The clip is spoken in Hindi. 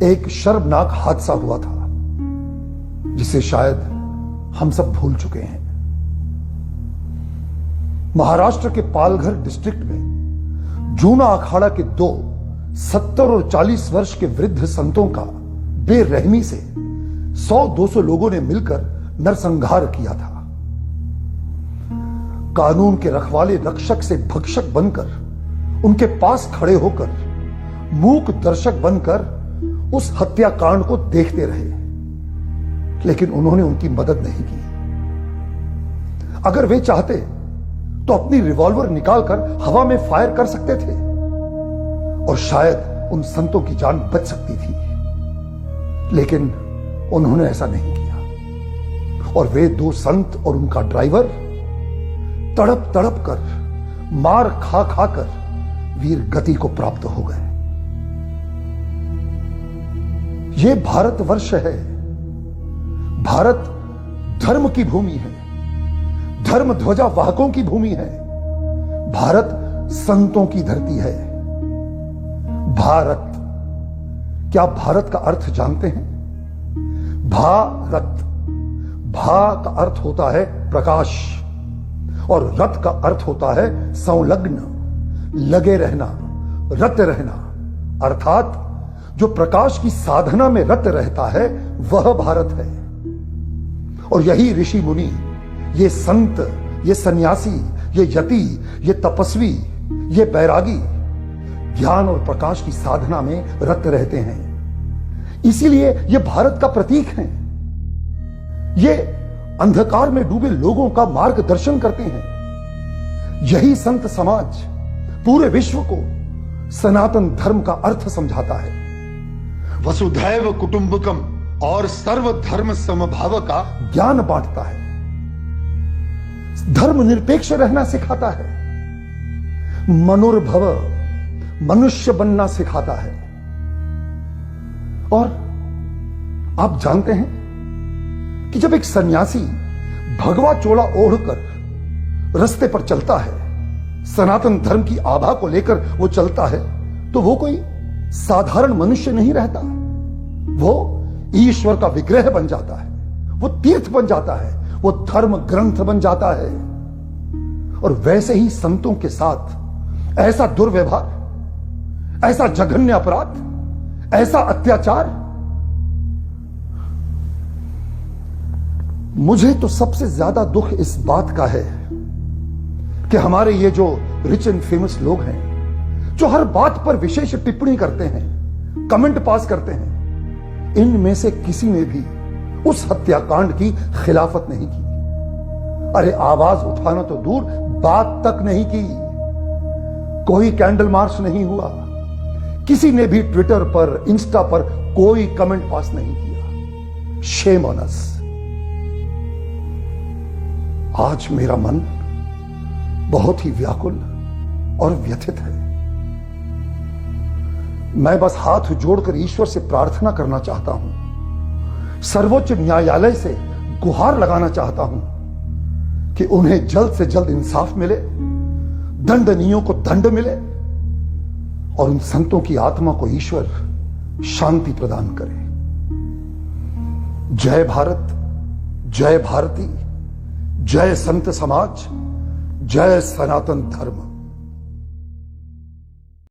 एक शर्मनाक हादसा हुआ था जिसे शायद हम सब भूल चुके हैं। महाराष्ट्र के पालघर डिस्ट्रिक्ट में जूना अखाड़ा के दो 70 और 40 वर्ष के वृद्ध संतों का बेरहमी से 100-200 लोगों ने मिलकर नरसंहार किया था। कानून के रखवाले रक्षक से भक्षक बनकर, उनके पास खड़े होकर, मूक दर्शक बनकर उस हत्याकांड को देखते रहे, लेकिन उन्होंने उनकी मदद नहीं की। अगर वे चाहते तो अपनी रिवॉल्वर निकालकर हवा में फायर कर सकते थे और शायद उन संतों की जान बच सकती थी, लेकिन उन्होंने ऐसा नहीं किया। और वे दो संत और उनका ड्राइवर तड़प तड़प कर, मार खा खा कर वीर गति को प्राप्त हो गए। ये भारतवर्ष है। भारत धर्म की भूमि है, धर्म ध्वजा वाहकों की भूमि है, भारत संतों की धरती है। भारत, क्या भारत का अर्थ जानते हैं? भारत, भा का अर्थ होता है प्रकाश और रत का अर्थ होता है संलग्न, लगे रहना, रत रहना। अर्थात जो प्रकाश की साधना में रत रहता है वह भारत है। और यही ऋषि मुनि, ये संत, ये सन्यासी, ये यति, ये तपस्वी, ये बैरागी ज्ञान और प्रकाश की साधना में रत रहते हैं। इसीलिए ये भारत का प्रतीक हैं। ये अंधकार में डूबे लोगों का मार्गदर्शन करते हैं। यही संत समाज पूरे विश्व को सनातन धर्म का अर्थ समझाता है। वसुधैव कुटुंबकम और सर्वधर्म समभाव का ज्ञान बांटता है। धर्म निरपेक्ष रहना सिखाता है। मनुर्भव, मनुष्य बनना सिखाता है। और आप जानते हैं कि जब एक सन्यासी भगवा चोला ओढ़कर रास्ते पर चलता है, सनातन धर्म की आभा को लेकर वो चलता है, तो वो कोई साधारण मनुष्य नहीं रहता। वो ईश्वर का विग्रह बन जाता है, वो तीर्थ बन जाता है, वो धर्म ग्रंथ बन जाता है। और वैसे ही संतों के साथ ऐसा दुर्व्यवहार, ऐसा जघन्य अपराध, ऐसा अत्याचार, मुझे तो सबसे ज्यादा दुख इस बात का है कि हमारे ये जो रिच एंड फेमस लोग हैं, जो हर बात पर विशेष टिप्पणी करते हैं, कमेंट पास करते हैं, इनमें से किसी ने भी उस हत्याकांड की खिलाफत नहीं की। अरे आवाज उठाना तो दूर, बात तक नहीं की। कोई कैंडल मार्च नहीं हुआ, किसी ने भी ट्विटर पर, इंस्टा पर कोई कमेंट पास नहीं किया। Shame on us. आज मेरा मन बहुत ही व्याकुल और व्यथित है। मैं बस हाथ जोड़कर ईश्वर से प्रार्थना करना चाहता हूं, सर्वोच्च न्यायालय से गुहार लगाना चाहता हूं कि उन्हें जल्द से जल्द इंसाफ मिले, दंडनीयों को दंड मिले और उन संतों की आत्मा को ईश्वर शांति प्रदान करे। जय भारत, जय भारती, जय संत समाज, जय सनातन धर्म।